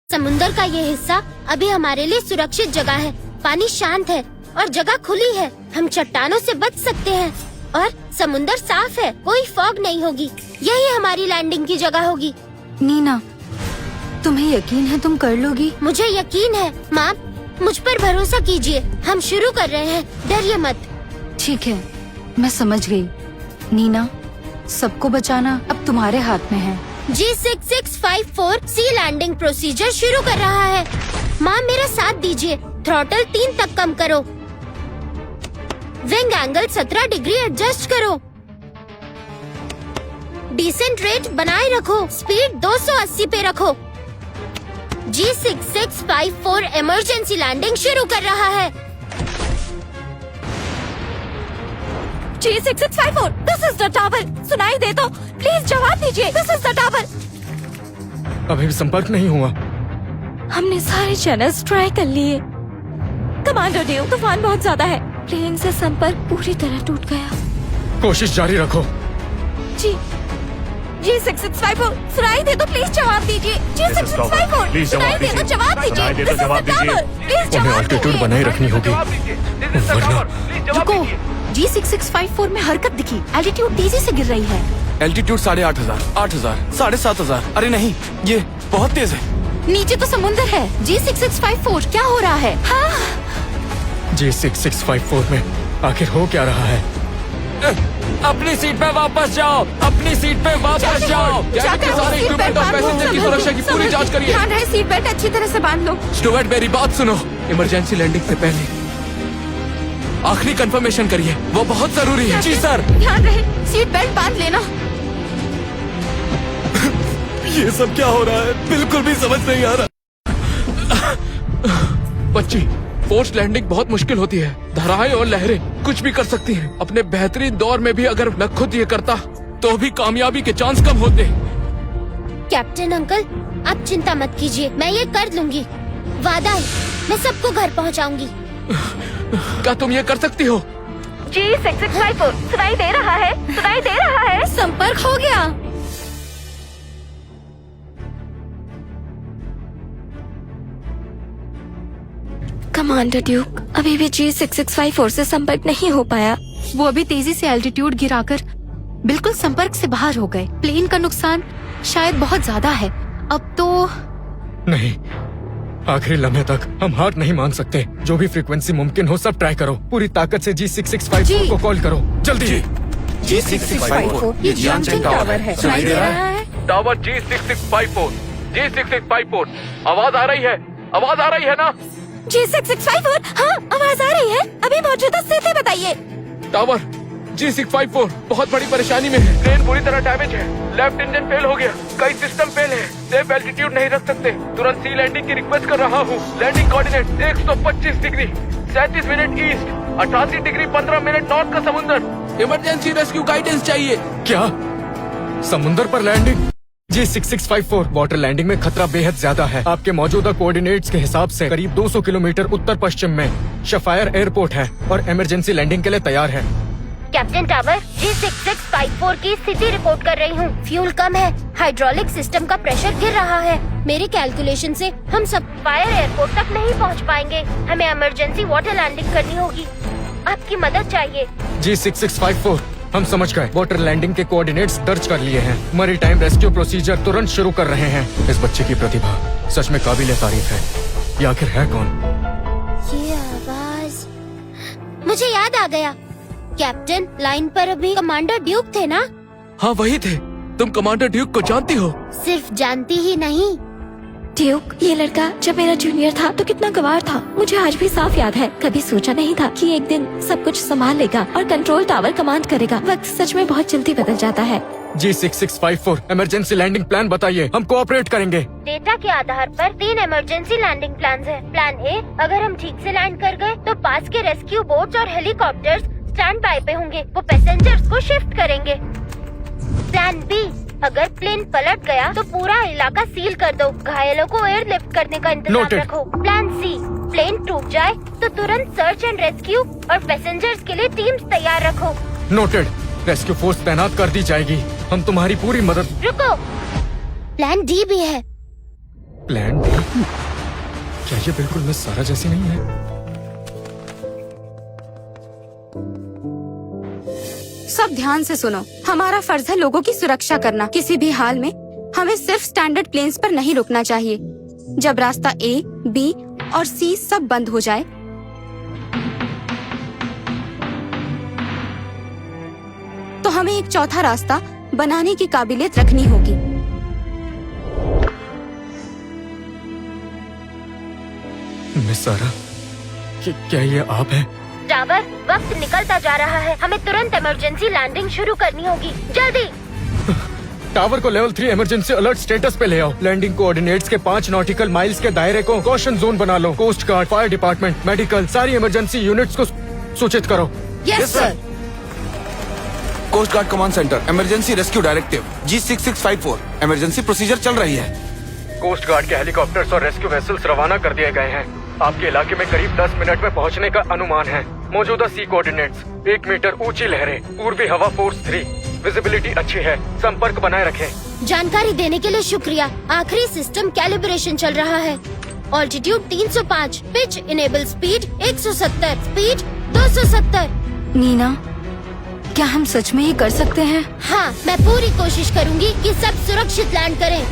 समुंदर का ये हिस्सा अभी हमारे लिए सुरक्षित जगह है। पानी शांत है और जगह खुली है। हम चट्टानों से बच सकते हैं और समुंदर साफ है, कोई फॉग नहीं होगी। यही हमारी लैंडिंग की जगह होगी। नीना, तुम्हें यकीन है तुम कर लोगी? मुझे यकीन है माँ, मुझ पर भरोसा कीजिए। हम शुरू कर रहे हैं, डरिए मत। ठीक है, मैं समझ गई। नीना, सबको बचाना अब तुम्हारे हाथ में है। G6654 सी लैंडिंग प्रोसीजर शुरू कर रहा है। माँ मेरा साथ दीजिए। थ्रॉटल 3 तक कम करो। विंग एंगल 17 डिग्री एडजस्ट करो। डिसेंट रेट बनाए रखो। स्पीड 280 पे रखो। G6654 इमरजेंसी लैंडिंग शुरू कर रहा है। G6654, this is the tower. सुनाई दे तो प्लीज जवाब दीजिए। This is the tower. अभी भी संपर्क नहीं हुआ। हमने सारे चैनल्स ट्राई कर लिए। कमांडर ड्यूक, तूफान बहुत ज्यादा है। प्लेन से संपर्क पूरी तरह टूट गया। कोशिश जारी रखो। G6654, सुनाई दे तो प्लीज जवाब दीजिए। G6654, सुनाई दे तो जवाब दीजिए। This is the tower. Please उन्हें जवाब ऑल्टीट्यूड दीजिए। बनाए रखनी होगी, वरना रुको, G6654 में हरकत दिखी। एल्टीट्यूड तेजी से गिर रही है। एल्टीट्यूड 8,500, 8,000, 7,500। अरे नहीं, ये बहुत तेज है। नीचे तो समुंदर है। G6654 क्या हो रहा है? G6654 में आखिर हो क्या रहा है? अपनी सीट पे वापस जाओ, अपनी सीट पे वापस जाओ। जाकर सारे सीट इक्विपमेंट बेल्ट और बांधो, पैसेंजर की सुरक्षा की पूरी जांच करिए। ध्यान रहे, सीट बेल्ट अच्छी तरह से बांध लो। स्टुअर्ट, मेरी बात सुनो। इमरजेंसी लैंडिंग से पहले आखिरी कंफर्मेशन करिए, वो बहुत जरूरी है। जी सर। ध्यान रहे, सीट बेल्ट बांध लेना। ये सब क्या हो रहा है? बिल्कुल भी समझ नहीं आ रहा। बच्ची, फोर्स लैंडिंग बहुत मुश्किल होती है। धाराएं और लहरें कुछ भी कर सकती हैं। अपने बेहतरीन दौर में भी अगर मैं खुद ये करता तो भी कामयाबी के चांस कम होते। कैप्टन अंकल, आप चिंता मत कीजिए, मैं ये कर लूंगी। वादा है, मैं सबको घर पहुंचाऊंगी। क्या तुम ये कर सकती हो? G6654, सुनाई दे रहा है, सुनाई दे रहा है। संपर्क हो गया। कमांडर ड्यूक, अभी भी G6654 से संपर्क नहीं हो पाया। वो अभी तेजी से एल्टीट्यूड गिराकर बिल्कुल संपर्क से बाहर हो गए। प्लेन का नुकसान शायद बहुत ज्यादा है। अब तो नहीं, आखिरी लम्हे तक हम हार नहीं मान सकते। जो भी फ्रीक्वेंसी मुमकिन हो सब ट्राई करो। पूरी ताकत से G6654 को कॉल करो, जल्दी। G6654, ये जियांगचेन टावर है। सुनाई दे रहा है। टावर G6654, G6654, आवाज आ रही है, आवाज आ रही है ना? G6654, हाँ आवाज आ रही है। अभी मौजूदा स्थिति बताइए। टावर G654 बहुत बड़ी परेशानी में है। ट्रेन पूरी तरह डैमेज है। लेफ्ट इंजन फेल हो गया, कई सिस्टम फेल है। सेफ एल्टीट्यूड नहीं रख सकते। तुरंत सी लैंडिंग की रिक्वेस्ट कर रहा हूँ। Landing coordinate 125 degree 37 minute east, 88 degree 15 minute north का समुंदर। इमरजेंसी रेस्क्यू गाइडेंस चाहिए। क्या समुंदर पर लैंडिंग? G6654, वाटर लैंडिंग में खतरा बेहद ज्यादा है। आपके मौजूदा कोऑर्डिनेट्स के हिसाब से करीब 200 किलोमीटर उत्तर पश्चिम में शफायर एयरपोर्ट है और इमरजेंसी लैंडिंग के लिए तैयार है। कैप्टन टावर, G6654 की स्थिति रिपोर्ट कर रही हूँ। फ्यूल कम है, हाइड्रोलिक सिस्टम का प्रेशर गिर रहा है। मेरे कैलकुलेशन से हम सफायर एयरपोर्ट तक नहीं पहुँच पाएंगे। हमें इमरजेंसी वाटर लैंडिंग करनी होगी। आपकी मदद चाहिए। G6654, हम समझ गए। वाटर लैंडिंग के कोऑर्डिनेट्स दर्ज कर लिए हैं। मरी टाइम रेस्क्यू प्रोसीजर तुरंत शुरू कर रहे हैं। इस बच्चे की प्रतिभा सच में काबिले तारीफ है। ये आखिर है कौन? ये आवाज मुझे याद आ गया। कैप्टन, लाइन पर अभी कमांडर ड्यूक थे ना? हाँ वही थे। तुम कमांडर ड्यूक को जानती हो? सिर्फ जानती ही नहीं, ड्यूक, ये लड़का जब मेरा जूनियर था तो कितना गवार था। मुझे आज भी साफ याद है। कभी सोचा नहीं था कि एक दिन सब कुछ संभाल लेगा और कंट्रोल टावर कमांड करेगा। वक्त सच में बहुत जल्दी बदल जाता है। G6654, इमरजेंसी लैंडिंग प्लान बताइए, हम कोऑपरेट करेंगे। डेटा के आधार पर 3 इमरजेंसी लैंडिंग प्लान है। प्लान ए, अगर हम ठीक से लैंड कर गए तो पास के रेस्क्यू बोट्स और हेलीकॉप्टर्स स्टैंड बाय पे होंगे, वो पैसेंजर्स को शिफ्ट करेंगे। प्लान बी, अगर प्लेन पलट गया तो पूरा इलाका सील कर दो, घायलों को एयरलिफ्ट करने का इंतजाम Noted. रखो। प्लान सी, प्लेन टूट जाए तो तुरंत सर्च एंड रेस्क्यू और पैसेंजर्स के लिए टीम्स तैयार रखो। नोटेड। रेस्क्यू फोर्स तैनात कर दी जाएगी। हम तुम्हारी पूरी मदद। रुको, प्लान डी भी है। Plan D? क्या ये बिल्कुल मिस सारा जैसी नहीं है? सब ध्यान से सुनो, हमारा फर्ज है लोगों की सुरक्षा करना। किसी भी हाल में हमें सिर्फ स्टैंडर्ड प्लेन्स पर नहीं रुकना चाहिए। जब रास्ता ए, बी और सी सब बंद हो जाए, तो हमें एक चौथा रास्ता बनाने की काबिलियत रखनी होगी। मिस सारा, क्या ये आप हैं? टावर, वक्त निकलता जा रहा है। हमें तुरंत इमरजेंसी लैंडिंग शुरू करनी होगी। जल्दी। टावर को लेवल 3 इमरजेंसी अलर्ट स्टेटस पे ले आओ। लैंडिंग कोऑर्डिनेट्स के 5 नॉटिकल माइल्स के दायरे को कॉशन जोन बना लो। Coast guard, fire department, medical, सारी इमरजेंसी यूनिट्स को सूचित करो। Yes sir. Coast guard command centre, emergency rescue directive G6654, emergency procedure चल रही है। कोस्ट गार्ड के हेलीकॉप्टर्स और रेस्क्यू वेसल्स रवाना कर दिए गए हैं। आपके इलाके में करीब 10 मिनट में पहुंचने का अनुमान है। मौजूदा सी कोऑर्डिनेट्स 1 मीटर ऊंची लहरें, पूर्वी हवा फोर्स 3, विजिबिलिटी अच्छी है। संपर्क बनाए रखें। जानकारी देने के लिए शुक्रिया। आखिरी सिस्टम कैलिब्रेशन चल रहा है। Altitude 305, pitch enable speed 170, speed 270। Neena, क्या हम सच में ये कर सकते हैं? हाँ, मैं पूरी कोशिश करूंगी कि सब सुरक्षित लैंड करें।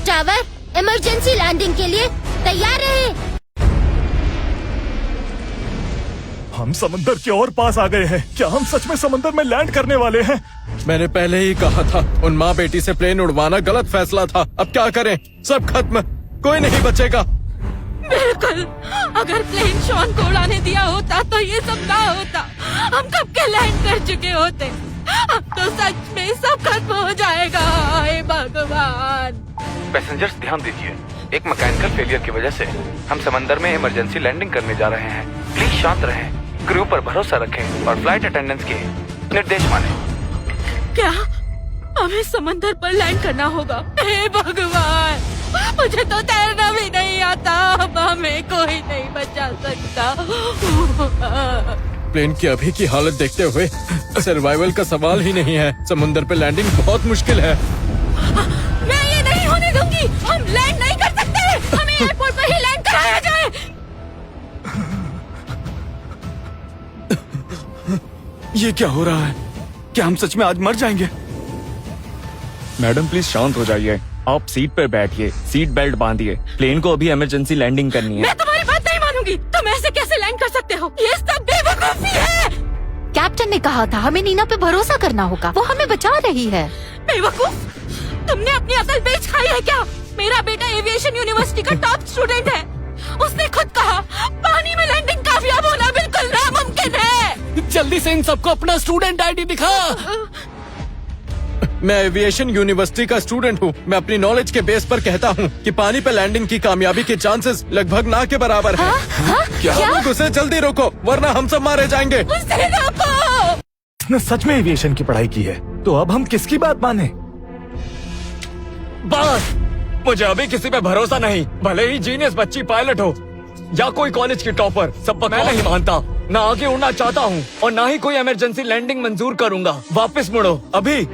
टावर, इमरजेंसी लैंडिंग के लिए तैयार रहें। हम समंदर के और पास आ गए हैं। क्या हम सच में समंदर में लैंड करने वाले हैं? मैंने पहले ही कहा था, उन माँ बेटी से प्लेन उड़वाना गलत फैसला था। अब क्या करें? सब खत्म, कोई नहीं बचेगा। बिल्कुल, अगर प्लेन शॉन को उड़ाने दिया होता तो ये सब ना होता। हम कब के लैंड कर चुके होते। अब तो सच में सब खत्म हो जाएगा। हे भगवान। पैसेंजर्स ध्यान दीजिए, एक मैकेनिकल फेलियर की वजह से हम समंदर में इमरजेंसी लैंडिंग करने जा रहे हैं। प्लीज शांत रहें, क्रू पर भरोसा रखें और फ्लाइट अटेंडेंट्स के निर्देश मानें। क्या हमें समंदर पर लैंड करना होगा? हे भगवान, मुझे तो तैरना भी नहीं आता। अब हमें कोई नहीं बचा सकता। प्लेन की अभी की हालत देखते हुए सर्वाइवल का सवाल ही नहीं है। समुद्र पे लैंडिंग बहुत मुश्किल है। मैं ये नहीं होने दूंगी। हम लैंड नहीं कर सकते। हमें एयरपोर्ट पर ही लैंड कराया जाए। ये क्या हो रहा है? क्या हम सच में आज मर जाएंगे? मैडम प्लीज शांत हो जाइए। आप सीट पर बैठिए, सीट बेल्ट बांधिए। प्लेन को अभी इमरजेंसी लैंडिंग करनी है। मैं तुम्हारी बात नहीं मानूंगी। तुम ऐसे कैसे लैंड कर सकते हो? ये सब बेवकूफी है। कैप्टन ने कहा था हमें नीना पे भरोसा करना होगा। वो हमें बचा रही है। बेवकूफ, तुमने अपनी अकल बेच खाई है क्या? मेरा बेटा एविएशन यूनिवर्सिटी का टॉप स्टूडेंट है। उसने खुद कहा पानी में लैंडिंग कामयाब होना बिल्कुल नामुमकिन है। जल्दी से इन सबको अपना स्टूडेंट आईडी दिखा। मैं एविएशन यूनिवर्सिटी का स्टूडेंट हूँ। मैं अपनी नॉलेज के बेस पर कहता हूँ कि पानी पे लैंडिंग की कामयाबी के चांसेस लगभग ना के बराबर हैं। क्या? लोग उसे जल्दी रोको, वरना हम सब मारे जाएंगे। उसे रोको। उसने सच में एविएशन की पढ़ाई की है, तो अब हम किसकी बात माने? बस, मुझे अभी किसी पे भरोसा नहीं। भले ही जीनियस बच्ची पायलट हो या कोई कॉलेज की टॉपर, सब पर मैं नहीं मानता। ना आगे उड़ना चाहता हूँ और ना ही कोई इमरजेंसी लैंडिंग मंजूर करूंगा। वापस मुड़ो अभी।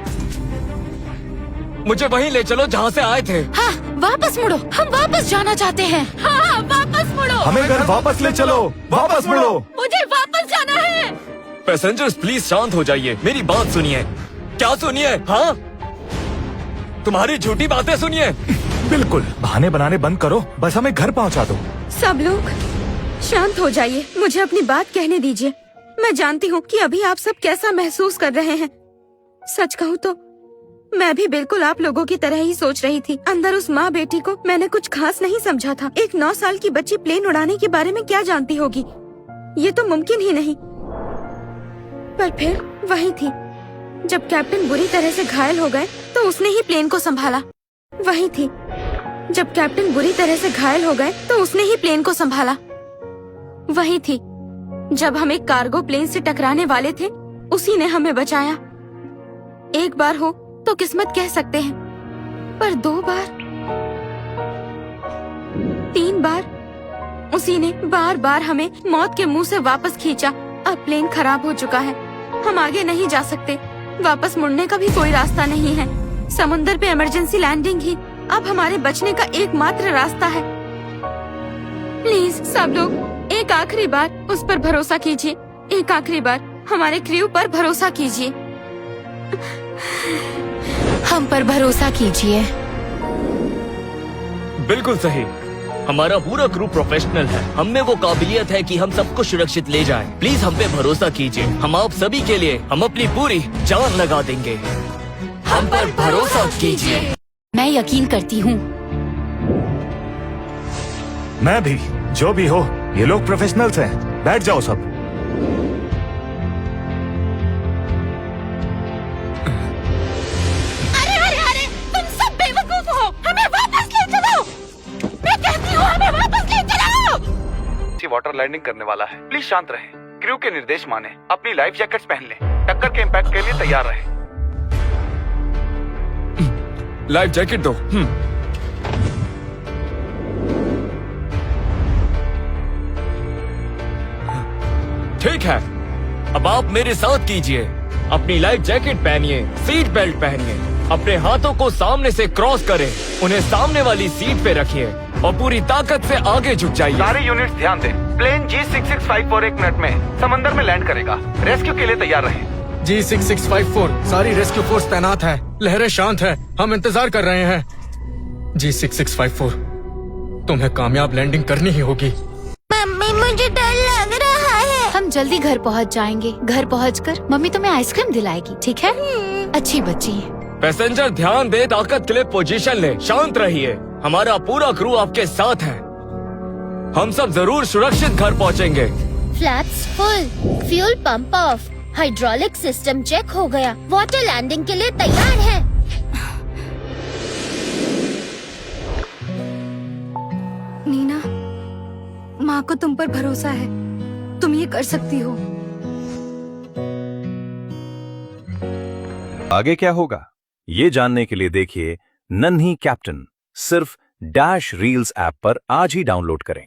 मुझे वहीं ले चलो जहाँ से आए थे। हाँ, वापस मुड़ो। हम वापस जाना चाहते हैं। हाँ, वापस मुड़ो। हमें घर वापस ले चलो। वापस मुड़ो। मुझे वापस जाना है। पैसेंजर्स प्लीज शांत हो जाइए, मेरी बात सुनिए। क्या सुनिए? हाँ, तुम्हारी झूठी बातें सुनिए। बिल्कुल, बहाने बनाने बंद करो, बस हमें घर पहुंचा दो। सब लोग शांत हो जाइए, मुझे अपनी बात कहने दीजिए। मैं जानती हूँ कि अभी आप सब कैसा महसूस कर रहे हैं। सच कहूँ तो मैं भी बिल्कुल आप लोगों की तरह ही सोच रही थी। अंदर उस माँ बेटी को मैंने कुछ खास नहीं समझा था। एक 9 साल की बच्ची प्लेन उड़ाने के बारे में क्या जानती होगी? ये तो मुमकिन ही नहीं। पर फिर वही थी, जब कैप्टन बुरी तरह से घायल हो गए तो उसने ही प्लेन को संभाला। वही थी, जब कैप्टन बुरी तरह से घायल हो गए तो उसने ही प्लेन को संभाला। वही थी, जब हम एक कार्गो प्लेन से टकराने वाले थे, उसी ने हमें बचाया। एक बार हो तो किस्मत कह सकते हैं, पर 2 बार, 3 बार उसी ने बार बार हमें मौत के मुंह से वापस खींचा। अब प्लेन खराब हो चुका है, हम आगे नहीं जा सकते। वापस मुड़ने का भी कोई रास्ता नहीं है। समुंदर पे इमरजेंसी लैंडिंग ही अब हमारे बचने का एकमात्र रास्ता है। प्लीज सब लोग एक आखिरी बार उस पर भरोसा कीजिए। एक आखिरी बार हमारे क्रू पर भरोसा कीजिए। हम पर भरोसा कीजिए। बिल्कुल सही। हमारा पूरा क्रू प्रोफेशनल है। हम में वो काबिलियत है कि हम सबको सुरक्षित ले जाएं। प्लीज हम पे भरोसा कीजिए। हम आप सभी के लिए हम अपनी पूरी जान लगा देंगे। हम पर भरोसा कीजिए। मैं यकीन करती हूँ। मैं भी। जो भी हो, ये लोग प्रोफेशनल्स हैं। बैठ जाओ सब। अरे अरे अरे, तुम सब बेवकूफ हो। हमें वापस ले चलो। मैं कहती हूँ हमें वापस ले चलो। वाटर लैंडिंग करने वाला है, प्लीज शांत रहें। क्रू के निर्देश माने, अपनी लाइफ जैकेट्स पहन लें, टक्कर के इम्पैक्ट के लिए तैयार रहें। लाइफ जैकेट दो। ठीक है, अब आप मेरे साथ कीजिए। अपनी लाइफ जैकेट पहनिए, सीट बेल्ट पहनिए, अपने हाथों को सामने से क्रॉस करें, उन्हें सामने वाली सीट पे रखिए और पूरी ताकत से आगे झुक जाइए। सारे यूनिट्स ध्यान दें। प्लेन G6654 एक मिनट में समंदर में लैंड करेगा। रेस्क्यू के लिए तैयार रहें। G6654 सारी रेस्क्यू फोर्स तैनात है। लहरें शांत है। हम इंतजार कर रहे हैं। G6654 तुम्हें कामयाब लैंडिंग करनी ही होगी। मम्मी मुझे डर लग रहा है। हम जल्दी घर पहुँच जाएंगे। घर पहुँचकर मम्मी तुम्हें आइसक्रीम दिलाएगी, ठीक है? अच्छी बच्ची है। पैसेंजर ध्यान दे, ताकत के लिए पोजीशन ले, शांत रहिए। हमारा पूरा क्रू आपके साथ है। हम सब जरूर सुरक्षित घर पहुंचेंगे। Flaps full, fuel pump off, hydraulic system check हो गया, वाटर लैंडिंग के लिए तैयार है। नीना, माँ को तुम पर भरोसा है। तुम ये कर सकती हो। आगे क्या होगा, ये जानने के लिए देखिए नन्ही कैप्टन, सिर्फ डैश रील्स ऐप पर आज ही डाउनलोड करें।